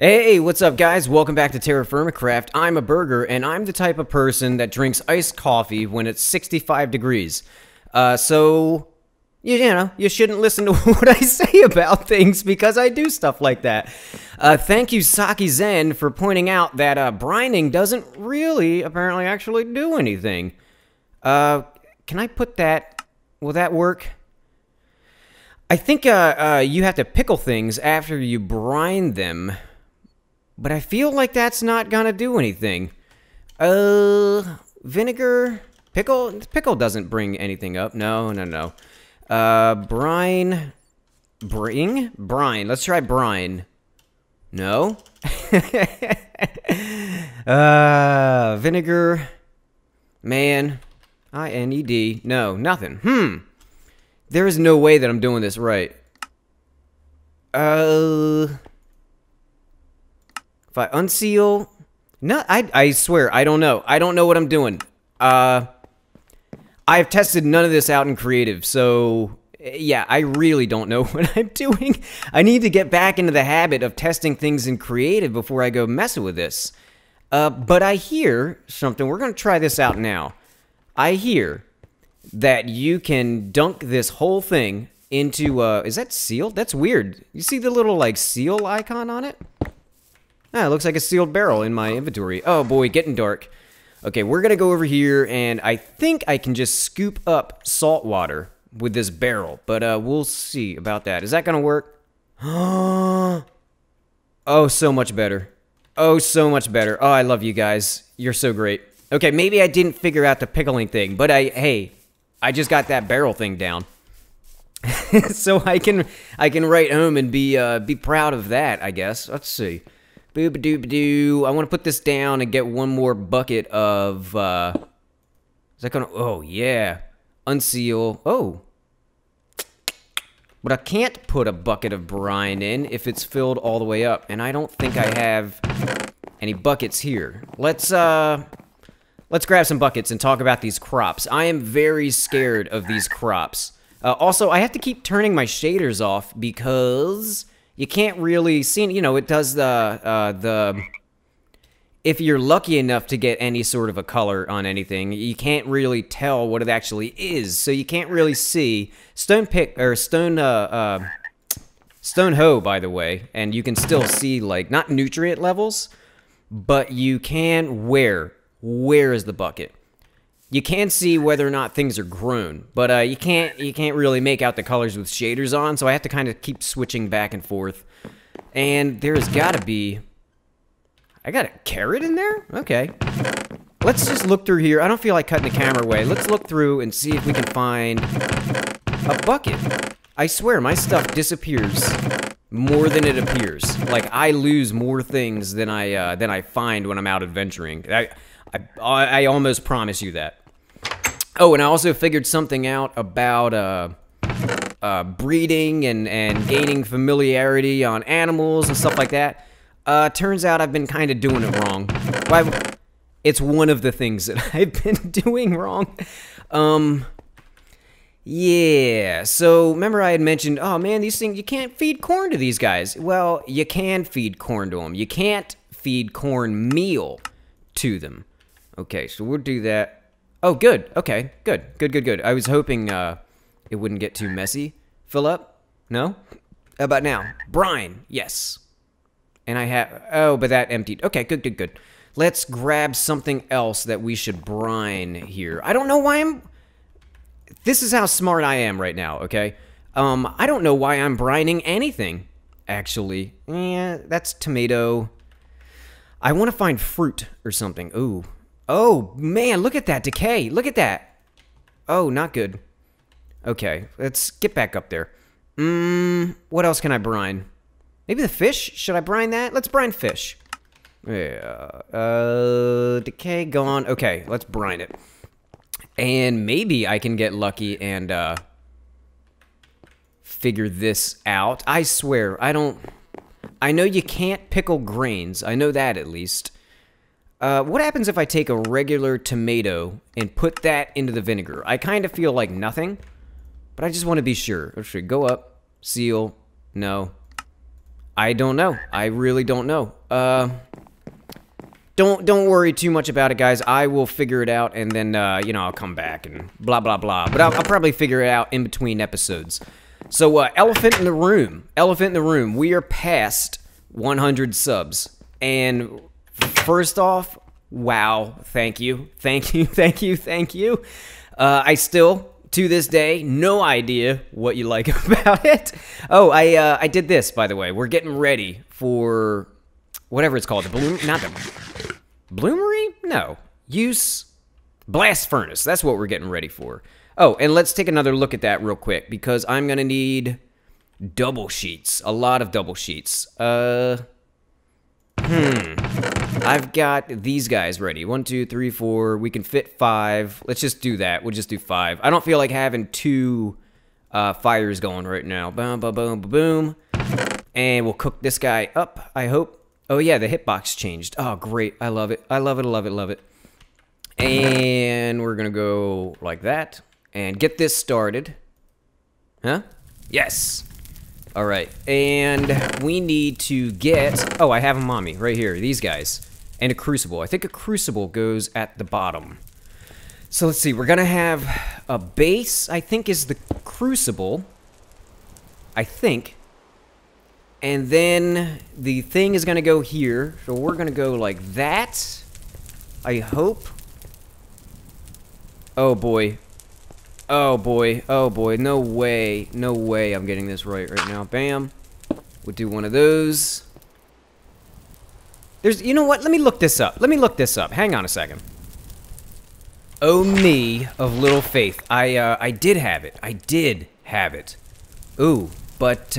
Hey, what's up guys? Welcome back to Terrafirmacraft. I'm a burger, and I'm the type of person that drinks iced coffee when it's 65 degrees. So, you know, you shouldn't listen to what I say about things because I do stuff like that. Thank you, Saki Zen, for pointing out that brining doesn't really, apparently, actually do anything. Can I put that... Will that work? I think you have to pickle things after you brine them. But I feel like that's not gonna do anything. Vinegar? Pickle? Pickle doesn't bring anything up. No. Brine. Brine. Let's try brine. No? Vinegar. Man. I-N-E-D. No, nothing. There is no way that I'm doing this right. If I unseal... No, I swear, I don't know. I don't know what I'm doing. I've tested none of this out in creative, so... Yeah, I really don't know what I'm doing. I need to get back into the habit of testing things in creative before I go messing with this. But I hear something. We're going to try this out now. I hear that you can dunk this whole thing into... is that sealed? That's weird. You see the little, like, seal icon on it? Ah, it looks like a sealed barrel in my inventory. Oh boy, getting dark. Okay, we're gonna go over here, and I think I can just scoop up salt water with this barrel, but we'll see about that. Is that gonna work? Oh, so much better. Oh, so much better. Oh, I love you guys. You're so great. Okay, maybe I didn't figure out the pickling thing, but hey, I just got that barrel thing down. So I can write home and be proud of that, I guess. Let's see. Boo-ba-doo-ba-doo. I want to put this down and get one more bucket of, is that gonna, oh, yeah. Unseal. Oh. But I can't put a bucket of brine in if it's filled all the way up, and I don't think I have any buckets here. Let's grab some buckets and talk about these crops. I am very scared of these crops. Also, I have to keep turning my shaders off because... You can't really see, you know, it does if you're lucky enough to get any sort of a color on anything, you can't really tell what it actually is. So you can't really see stone hoe, by the way, and you can still see, like, not nutrient levels, but you can where is the bucket. You can see whether or not things are grown, but you can't really make out the colors with shaders on, so I have to kind of keep switching back and forth. And there's gotta be... I got a carrot in there? Okay. Let's just look through here. I don't feel like cutting the camera away. Let's look through and see if we can find a bucket. I swear, my stuff disappears more than it appears. Like, I lose more things than I find when I'm out adventuring. I almost promise you that. Oh, and I also figured something out about breeding and gaining familiarity on animals and stuff like that. Turns out I've been kind of doing it wrong. It's one of the things that I've been doing wrong. Yeah, so remember I had mentioned, oh man, these things, you can't feed corn to these guys. Well, you can feed corn to them. You can't feed corn meal to them. Okay, so we'll do that. Oh, good. Okay, good. I was hoping it wouldn't get too messy. Fill up? No? How about now? Brine. Yes. And I have... Oh, but that emptied. Okay, good. Let's grab something else that we should brine here. I don't know why I'm... This is how smart I am right now, okay? I don't know why I'm brining anything, actually. Yeah, that's tomato. I want to find fruit or something. Ooh. Oh, man, look at that decay. Look at that. Oh, not good. Okay, let's get back up there. What else can I brine? Maybe the fish? Should I brine that? Let's brine fish. Yeah. Decay gone. Okay, let's brine it. And maybe I can get lucky and figure this out. I swear, I know you can't pickle grains. I know that at least. What happens if I take a regular tomato and put that into the vinegar? I kind of feel like nothing, but I just want to be sure. Or should go up, seal, no. I don't know. I really don't know. Don't worry too much about it, guys. I will figure it out, and then, you know, I'll come back and blah, blah, blah. But I'll probably figure it out in between episodes. So, elephant in the room. Elephant in the room. We are past 100 subs. And first off, wow, thank you. Thank you, thank you, thank you. I still, to this day, no idea what you like about it. Oh, I did this, by the way. We're getting ready for whatever it's called. The bloom, not the bloomery? No. Use blast furnace. That's what we're getting ready for. Oh, and let's take another look at that real quick, because I'm going to need double sheets. A lot of double sheets. I've got these guys ready. 1, 2, 3, 4. We can fit 5. Let's just do that. We'll just do 5. I don't feel like having 2 fires going right now. Boom, boom, boom, boom. And we'll cook this guy up, I hope. Oh, yeah, the hitbox changed. Oh, great. I love it. I love it, love it, love it. And we're going to go like that. And get this started. Huh? Yes. All right. And we need to get... Oh, I have them on me right here. These guys. And a crucible. I think a crucible goes at the bottom. So let's see. We're going to have a base, I think, is the crucible. I think. And then the thing is going to go here. So we're going to go like that. I hope. Oh, boy. Oh, boy. Oh, boy. No way. No way I'm getting this right now. Bam. We'll do one of those. There's... You know what? Let me look this up. Let me look this up. Hang on a second. Oh, me of little faith. I did have it. I did have it. Ooh. But,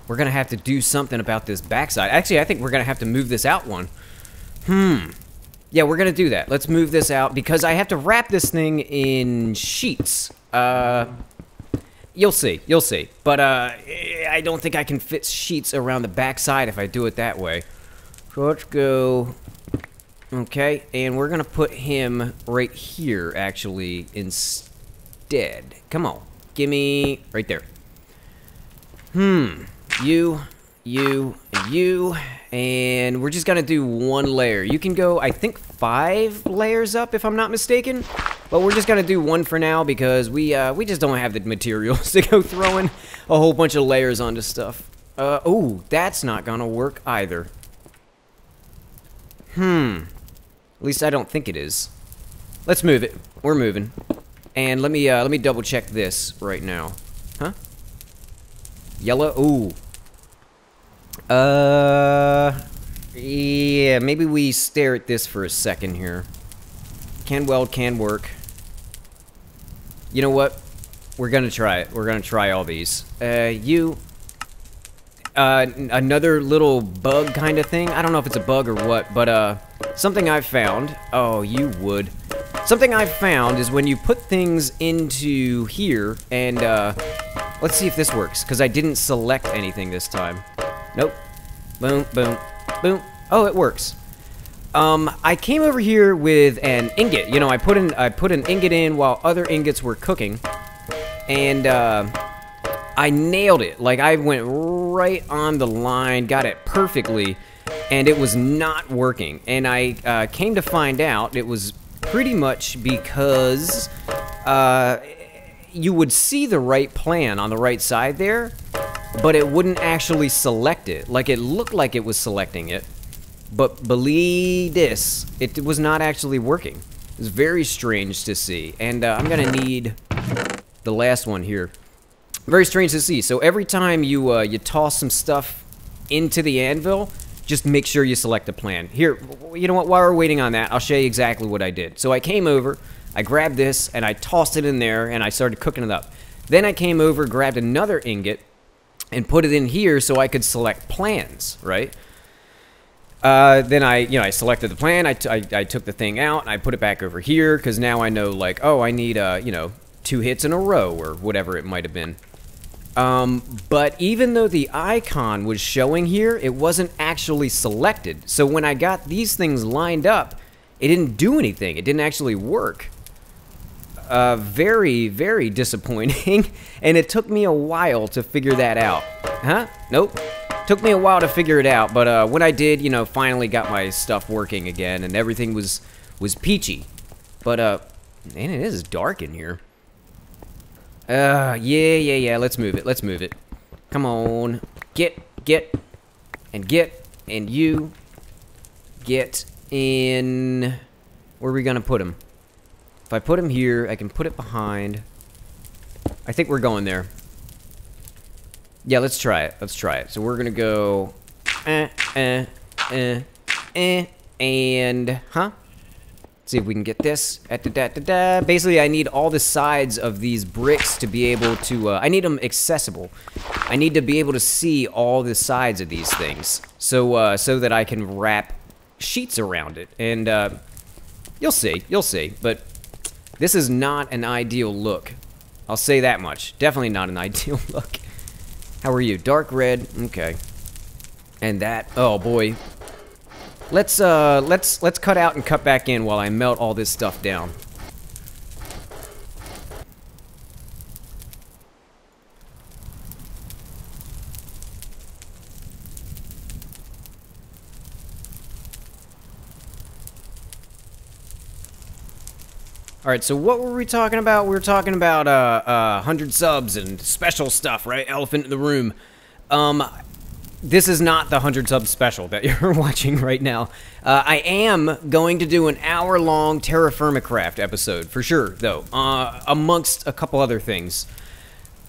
we're going to have to do something about this backside. Actually, I think we're going to have to move this out one. Yeah, we're going to do that. Let's move this out because I have to wrap this thing in sheets. You'll see. You'll see. But I don't think I can fit sheets around the backside if I do it that way. So let's go. Okay, and we're going to put him right here, actually, instead. Come on. Give me... Right there. You, and you, and we're just gonna do one layer. You can go, I think, 5 layers up, if I'm not mistaken. But we're just gonna do one for now because we just don't have the materials to go throwing a whole bunch of layers onto stuff. Oh, that's not gonna work either. At least I don't think it is. Let's move it. We're moving. And let me double check this right now. Huh? Yellow. Ooh. Yeah, maybe we stare at this for a second here. Can weld, can work. You know what? We're gonna try it. We're gonna try all these. Another little bug kind of thing. I don't know if it's a bug or what, but, something I've found. Oh, you would. Something I've found is when you put things into here, and, let's see if this works, because I didn't select anything this time. Nope. Boom, boom, boom. Oh, it works. I came over here with an ingot. You know, I put an ingot in while other ingots were cooking, and I nailed it. Like, I went right on the line, got it perfectly, and it was not working. And I came to find out it was pretty much because you would see the right plan on the right side there, but it wouldn't actually select it. Like, it looked like it was selecting it, but believe this, it was not actually working. It was very strange to see, and I'm gonna need the last one here. Very strange to see. So every time you you toss some stuff into the anvil, just make sure you select a plan. Here, you know what, while we're waiting on that, I'll show you exactly what I did. So I came over, I grabbed this, and I tossed it in there, and I started cooking it up. Then I came over, grabbed another ingot, and put it in here so I could select plans, right? Then I selected the plan, I took the thing out, and I put it back over here, because now I know, like, oh, I need, 2 hits in a row, or whatever it might have been. But even though the icon was showing here, it wasn't actually selected. So when I got these things lined up, it didn't do anything. It didn't actually work. Very, very disappointing. And it took me a while to figure that out. Huh? Nope. Took me a while to figure it out, but when I did, you know, finally got my stuff working again, and everything was peachy. But man, it is dark in here. Yeah. Let's move it. Come on, get, and you get in. Where are we gonna put him? If I put him here, I can put it behind. I think we're going there. Yeah, let's try it. So we're gonna go, and, huh? See if we can get this. Basically, I need all the sides of these bricks to be able to, I need them accessible. I need to be able to see all the sides of these things. So, so that I can wrap sheets around it. And, you'll see. But this is not an ideal look. I'll say that much. Definitely not an ideal look. How are you? Dark red. Okay. And that, oh boy. Let's cut out and cut back in while I melt all this stuff down. All right, so what were we talking about? We were talking about 100 subs and special stuff, right? Elephant in the room. This is not the 100 sub special that you're watching right now. I am going to do an hour-long Terrafirmacraft episode, for sure, though, amongst a couple other things.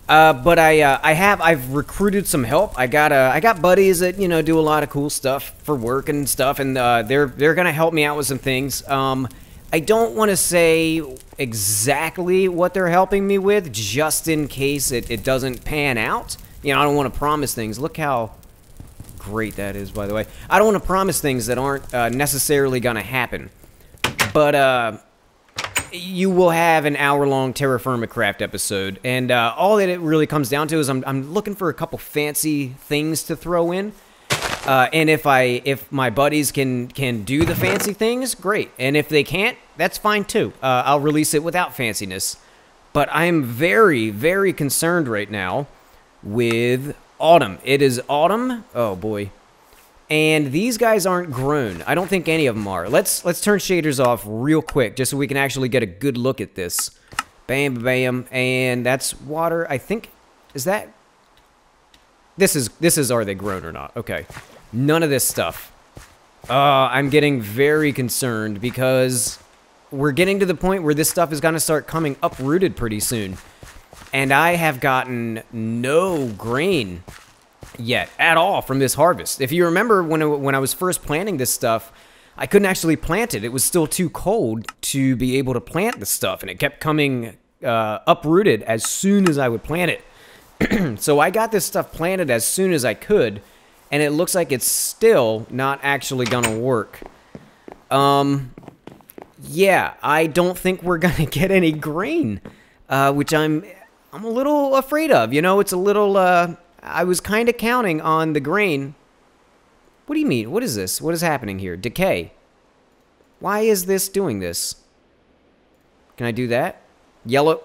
But I've recruited some help. I got buddies that, you know, do a lot of cool stuff for work and stuff, and they're gonna help me out with some things. I don't want to say exactly what they're helping me with, just in case it doesn't pan out. You know, I don't want to promise things. Look how great that is, by the way. I don't want to promise things that aren't necessarily going to happen. But you will have an hour-long Terrafirmacraft episode, and all that it really comes down to is I'm looking for a couple fancy things to throw in. And if my buddies can do the fancy things, great. And if they can't, that's fine too. I'll release it without fanciness. But I'm very, very concerned right now with autumn. It is autumn. Oh boy. And these guys aren't grown. I don't think any of them are. Let's turn shaders off real quick just so we can actually get a good look at this. Bam, bam, and that's water. I think, is that? This is are they grown or not? Okay. None of this stuff. I'm getting very concerned because we're getting to the point where this stuff is going to start coming uprooted pretty soon. And I have gotten no grain yet at all from this harvest. If you remember when I was first planting this stuff, I couldn't actually plant it. It was still too cold to be able to plant the stuff, and it kept coming uprooted as soon as I would plant it. So I got this stuff planted as soon as I could, and it looks like it's still not actually gonna work. Yeah, I don't think we're gonna get any grain, which I'm a little afraid of. You know, it's a little, I was kind of counting on the grain. What do you mean? What is this? What is happening here? Decay. Why is this doing this? Can I do that? Yellow.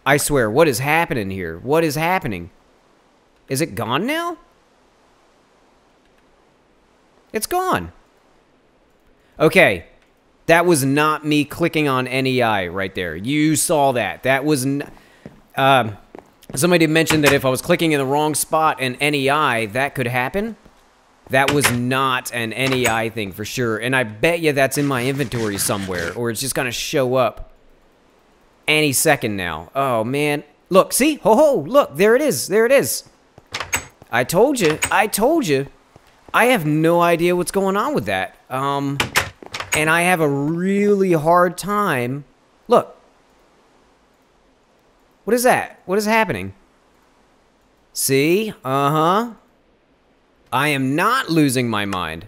I swear, what is happening here? What is happening? Is it gone now? It's gone. Okay. That was not me clicking on NEI right there. You saw that. That was... somebody mentioned that if I was clicking in the wrong spot in NEI, that could happen. That was not an NEI thing for sure. And I bet you that's in my inventory somewhere, or it's just going to show up any second now. Oh, man. Look, see? Ho, ho, look. There it is. There it is. I told you. I told you. I have no idea what's going on with that. And I have a really hard time. Look. What is that? What is happening? See? Uh-huh. I am not losing my mind.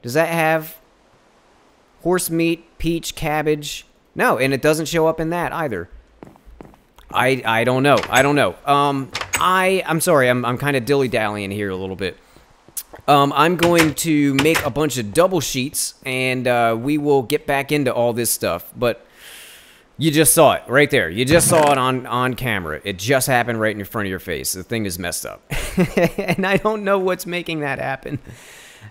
Does that have horse meat, peach, cabbage? No, and it doesn't show up in that either. I don't know. I don't know. I'm sorry. I'm kind of dilly-dallying here a little bit. I'm going to make a bunch of double sheets, and we will get back into all this stuff. But you just saw it right there. You just saw it on camera. It just happened right in front of your face. The thing is messed up. and I don't know what's making that happen.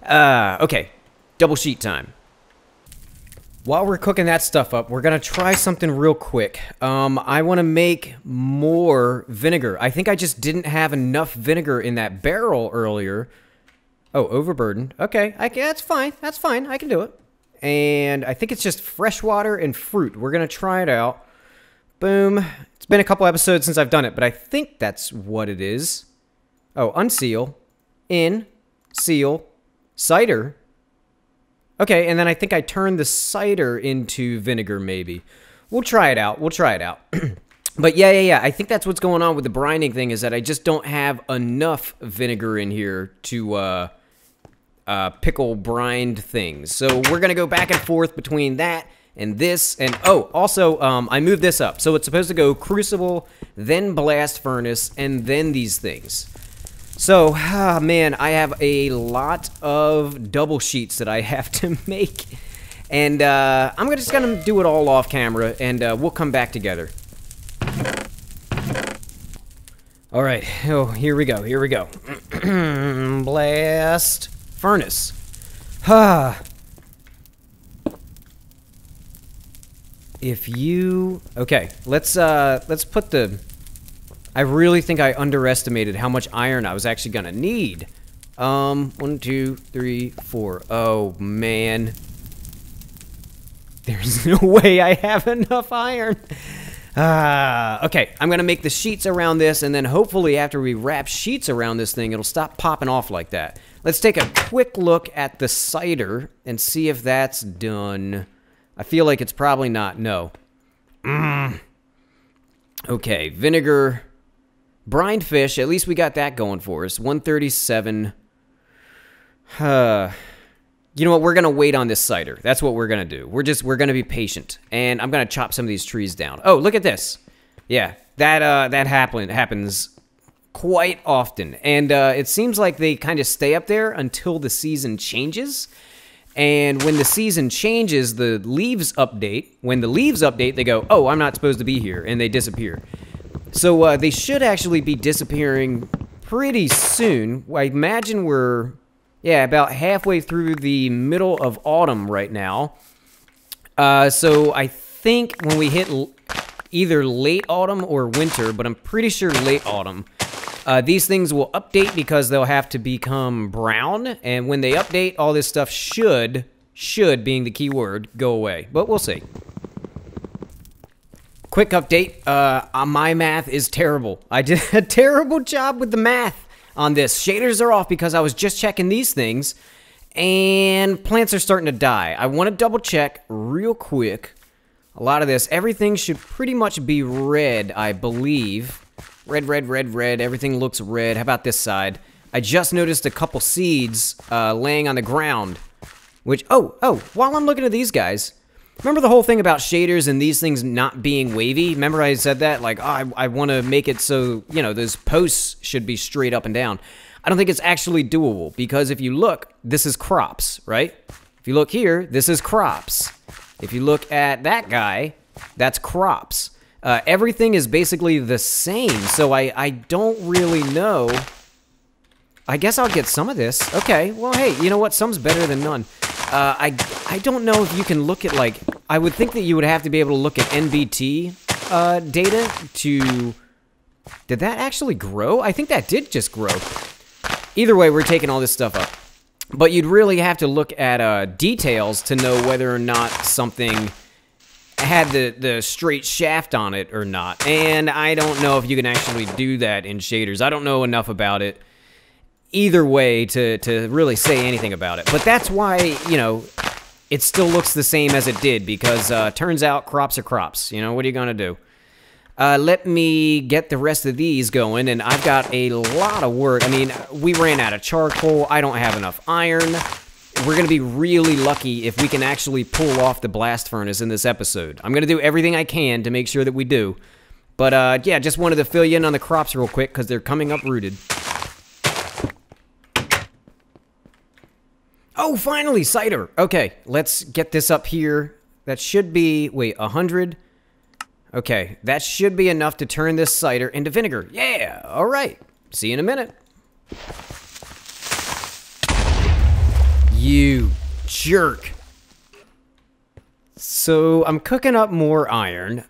Okay, double sheet time. While we're cooking that stuff up, we're gonna try something real quick. I want to make more vinegar. I think I just didn't have enough vinegar in that barrel earlier. Oh, overburdened. Okay, that's fine. That's fine. I can do it. And I think it's just fresh water and fruit. We're gonna try it out. Boom. It's been a couple episodes since I've done it, but I think that's what it is. Oh, unseal, in, seal, cider. Okay, and then I think I turned the cider into vinegar, maybe. We'll try it out. We'll try it out. But yeah. I think that's what's going on with the brining thing, is that I just don't have enough vinegar in here to pickle brined things. So we're going to go back and forth between that and this. And, oh, also, I moved this up. So it's supposed to go crucible, then blast furnace, and then these things. So, man, I have a lot of double sheets that I have to make. And I'm just going to do it all off camera, and we'll come back together. All right. Oh, here we go. Here we go. Blast furnace. If you... Okay, let's put the... I really think I underestimated how much iron I was actually gonna need. 1, 2, 3, 4. Oh, man. There's no way I have enough iron. Okay, I'm gonna make the sheets around this, and then hopefully after we wrap sheets around this thing, it'll stop popping off like that. Let's take a quick look at the cider and see if that's done. I feel like it's probably not. No. Okay, vinegar. Brined fish, at least we got that going for us. 137. You know what? We're going to wait on this cider. That's what we're going to do. We're going to be patient. And I'm going to chop some of these trees down. Oh, look at this. Yeah, that happens quite often. And it seems like they kind of stay up there until the season changes. And when the season changes, the leaves update. When the leaves update, they go, oh, I'm not supposed to be here. And they disappear. So they should actually be disappearing pretty soon. I imagine we're, yeah, about halfway through the middle of autumn right now. So I think when we hit either late autumn or winter, but I'm pretty sure late autumn, these things will update because they'll have to become brown. And when they update, all this stuff should being the key word, go away. But we'll see. Quick update, my math is terrible. I did a terrible job with the math on this. Shaders are off because I was just checking these things, and plants are starting to die. I want to double check real quick. A lot of this, everything should pretty much be red, I believe. Red, everything looks red. How about this side? I just noticed a couple seeds laying on the ground, which, oh, while I'm looking at these guys, remember the whole thing about shaders and these things not being wavy? Remember I said that? Like, oh, I want to make it so, you know, those posts should be straight up and down. I don't think it's actually doable, because if you look, this is crops, right? If you look here, this is crops. If you look at that guy, that's crops. Everything is basically the same, so I don't really know. I guess I'll get some of this. Okay, well, hey, you know what? Some's better than none. I don't know if you can look at, like, I would think that you would have to be able to look at NBT data to... Did that actually grow? I think that did just grow. Either way, we're taking all this stuff up. But you'd really have to look at details to know whether or not something had the straight shaft on it or not. And I don't know if you can actually do that in shaders. I don't know enough about it either way to really say anything about it. But that's why, you know, it still looks the same as it did, because turns out crops are crops. You know, what are you going to do? Let me get the rest of these going, and I've got a lot of work. I mean, we ran out of charcoal. I don't have enough iron. We're going to be really lucky if we can actually pull off the blast furnace in this episode. I'm going to do everything I can to make sure that we do. But, yeah, just wanted to fill you in on the crops real quick, because they're coming up rooted. Oh, finally, cider. Okay, let's get this up here. That should be, wait, 100. Okay, that should be enough to turn this cider into vinegar. Yeah, all right. See you in a minute. You jerk. So, I'm cooking up more iron.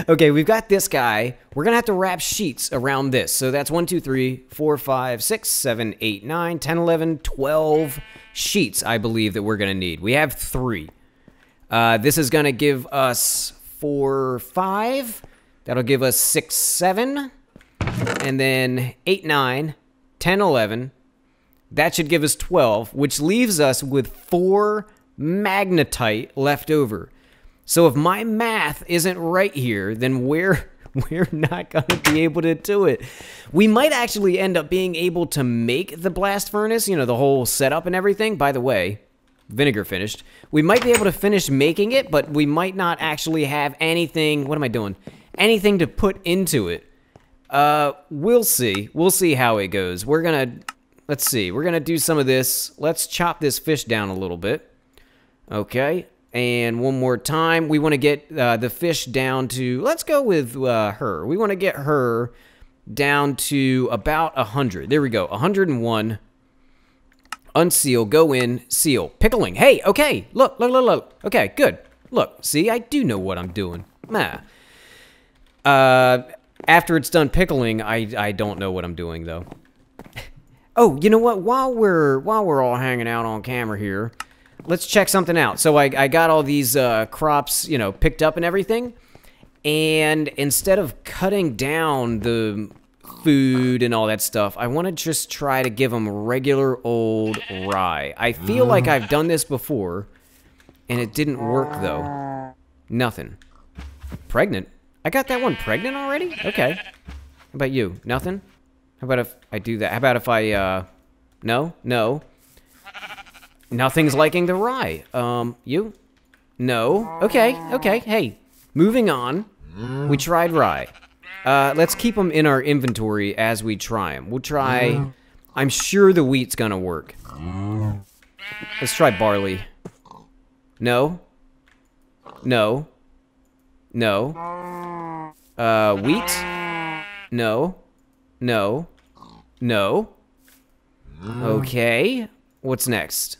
Okay, we've got this guy. We're gonna have to wrap sheets around this. So that's 1, 2, 3, 4, 5, 6, 7, 8, 9, 10, 11, 12 sheets, I believe, that we're gonna need. We have 3. This is gonna give us 4, 5. That'll give us 6, 7. And then 8, 9, 10, 11. That should give us 12, which leaves us with 4 magnetite left over. So if my math isn't right here, then we're not going to be able to do it. We might actually end up being able to make the blast furnace, you know, the whole setup and everything. By the way, vinegar finished. We might be able to finish making it, but we might not actually have anything. What am I doing? Anything to put into it. We'll see. We'll see how it goes. We're going to, let's see. We're going to do some of this. Let's chop this fish down a little bit. Okay. And one more time, we want to get the fish down to, let's go with her. We want to get her down to about 100. There we go, 101. Unseal, go in, seal. Pickling, hey, okay, look. Okay, good. Look, see, I do know what I'm doing. After it's done pickling, I don't know what I'm doing, though. Oh, you know what, while we're all hanging out on camera here, let's check something out. So I got all these crops, you know, picked up and everything. And instead of cutting down the food and all that stuff, I want to just try to give them regular old rye. I feel like I've done this before, and it didn't work, though. Nothing. Pregnant? I got that one pregnant already? Okay. How about you? Nothing? How about if I do that? How about if I, no? No. Nothing's liking the rye. You? No. Okay, okay. Hey, moving on. We tried rye. Let's keep them in our inventory as we try them. We'll try... I'm sure the wheat's gonna work. Let's try barley. No. No. No. Wheat? No. No. No. Okay. What's next?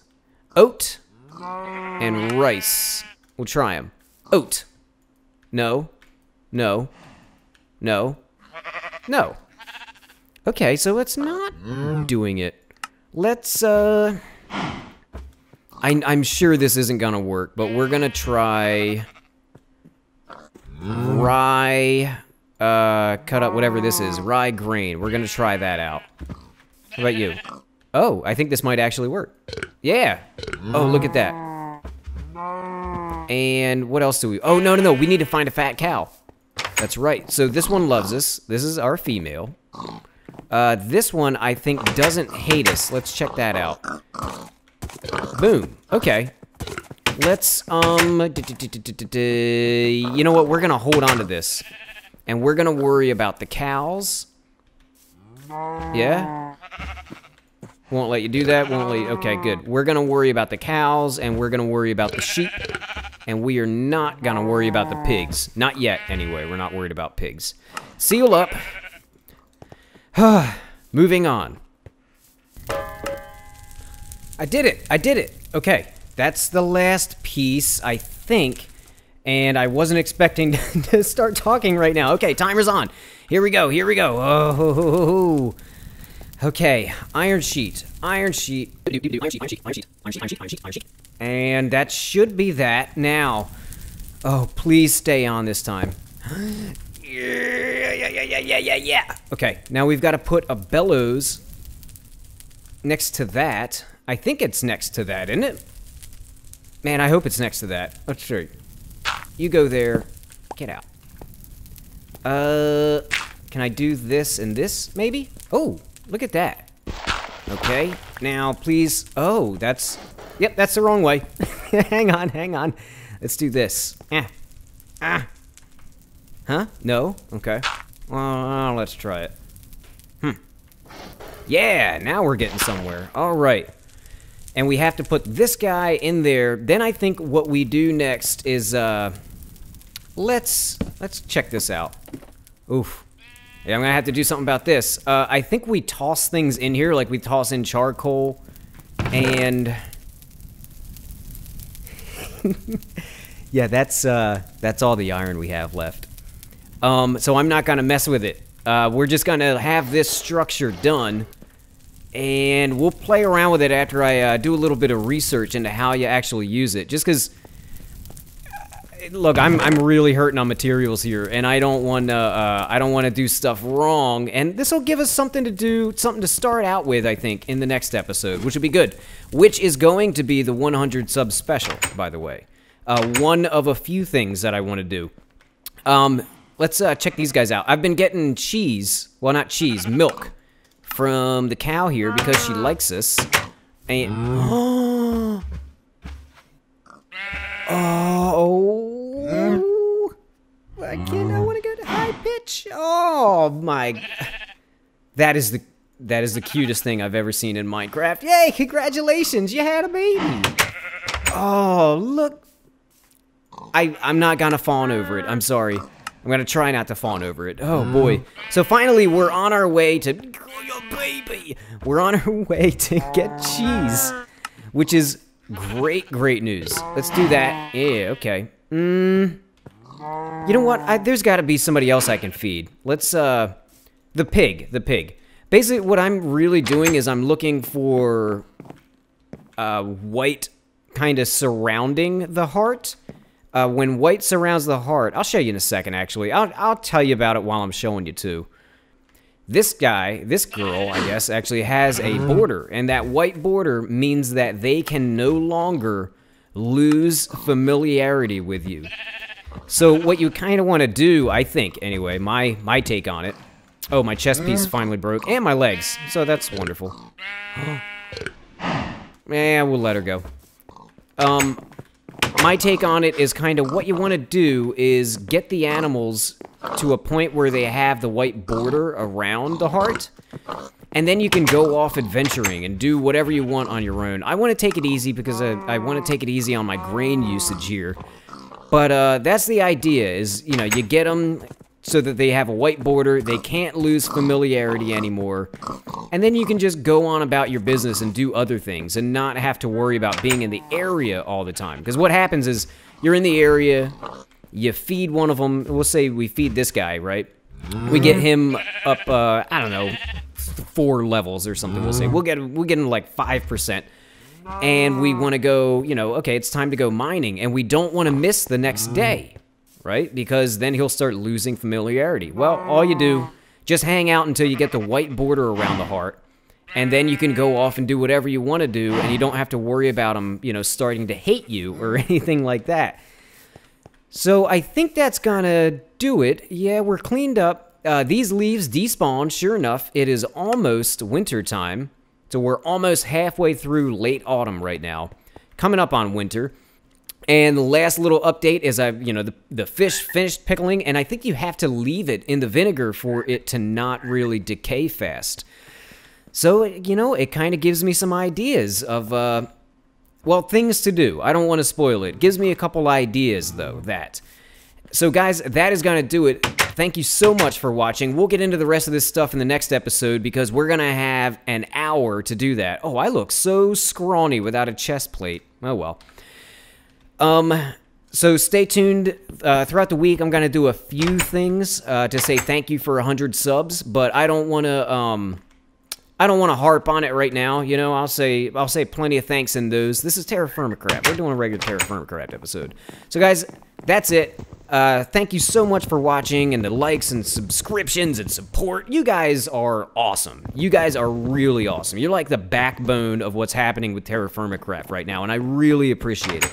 Oat and rice. We'll try them. Oat. No. No. No. No. Okay, so it's not doing it. Let's, I'm sure this isn't gonna work, but we're gonna try rye, cut up whatever this is. Rye grain. We're gonna try that out. How about you? Oh, I think this might actually work. Yeah. Oh, look at that. And what else do we... Oh, no. We need to find a fat cow. That's right. So this one loves us. This is our female. This one, I think, doesn't hate us. Let's check that out. Boom. Okay. Let's, you know what? We're going to hold on to this. And we're going to worry about the cows. Yeah? Won't let you do that. Won't let you... Okay, good. We're going to worry about the cows, and we're going to worry about the sheep. And we are not going to worry about the pigs. Not yet, anyway. We're not worried about pigs. Seal up. Moving on. I did it. I did it. Okay. That's the last piece, I think. And I wasn't expecting to start talking right now. Okay, timer's on. Here we go. Here we go. Oh. Okay, iron sheet. Iron sheet. And that should be that. Now, oh, please stay on this time. Yeah. Okay, now we've got to put a bellows next to that. I think it's next to that, isn't it? Man, I hope it's next to that. Let's see. You go there. Get out. Can I do this and this, maybe? Oh, look at that. Okay, now please. Oh, that's... Yep, that's the wrong way. Hang on. Let's do this. Huh? No? Okay. Well, let's try it. Yeah, now we're getting somewhere. All right. And we have to put this guy in there. Then I think what we do next is, let's check this out. Oof. Yeah, I'm gonna have to do something about this. I think we toss things in here, like we toss in charcoal, and yeah, that's all the iron we have left. So I'm not gonna mess with it. We're just gonna have this structure done, and we'll play around with it after I do a little bit of research into how you actually use it. Just because, look, I'm really hurting on materials here, and I don't want to do stuff wrong. And this will give us something to do, something to start out with, I think, in the next episode, which will be good. Which is going to be the 100 sub special, by the way. One of a few things that I want to do. Let's check these guys out. I've been getting cheese, well, not cheese, milk from the cow here because she likes us. And oh, again, I want to get high pitch. Oh my, that is the cutest thing I've ever seen in Minecraft. Yay, congratulations, you had a baby. Oh, look. I'm not gonna fawn over it, I'm sorry. I'm gonna try not to fawn over it. Oh boy. So finally, we're on our way to... your baby! We're on our way to get cheese, which is great news. Let's do that. Yeah, okay. You know what? There's gotta be somebody else I can feed. Let's, the pig. Basically, what I'm really doing is I'm looking for, white kind of surrounding the heart. When white surrounds the heart, I'll show you in a second, actually. I'll tell you about it while I'm showing you, too. This girl, I guess, actually has a border, and that white border means that they can no longer lose familiarity with you. So what you kind of want to do, I think, anyway, my take on it. Oh, my chest piece finally broke, and my legs, so that's wonderful. Yeah, we'll let her go. My take on it is kind of what you want to do is get the animals to a point where they have the white border around the heart, and then you can go off adventuring and do whatever you want on your own. I want to take it easy because I want to take it easy on my grain usage here. But that's the idea is, you know, you get them so that they have a white border, they can't lose familiarity anymore, and then you can just go on about your business and do other things and not have to worry about being in the area all the time. Because what happens is, you're in the area, you feed one of them, we'll say we feed this guy, right? We get him up, I don't know, 4 levels or something, we'll say. We'll get him like 5%. And we want to go, you know, okay, it's time to go mining, and we don't want to miss the next day. Right? Because then he'll start losing familiarity. Well, all you do, just hang out until you get the white border around the heart, and then you can go off and do whatever you want to do, and you don't have to worry about him, you know, starting to hate you or anything like that. So I think that's gonna do it. Yeah, we're cleaned up. These leaves despawned. Sure enough, it is almost winter time, so we're almost halfway through late autumn right now, coming up on winter. And the last little update is the fish finished pickling, and I think you have to leave it in the vinegar for it to not really decay fast. So, you know, it kind of gives me some ideas of, well, things to do. I don't want to spoil it. Gives me a couple ideas, though, that. So, guys, that is going to do it. Thank you so much for watching. We'll get into the rest of this stuff in the next episode because we're going to have an hour to do that. Oh, I look so scrawny without a chest plate. Oh, well. So stay tuned. Throughout the week, I'm going to do a few things to say thank you for 100 subs, but I don't want to harp on it right now. You know, I'll say plenty of thanks in those. This is Terrafirmacraft. We're doing a regular Terrafirmacraft episode. So guys, that's it. Thank you so much for watching, and the likes and subscriptions and support. You guys are awesome. You guys are really awesome. You're like the backbone of what's happening with Terrafirmacraft right now, and I really appreciate it.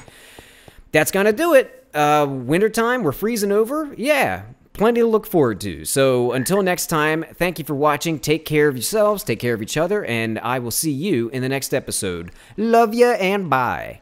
That's gonna do it. Wintertime, we're freezing over. Yeah, plenty to look forward to. So until next time, thank you for watching. Take care of yourselves, take care of each other, and I will see you in the next episode. Love ya and bye.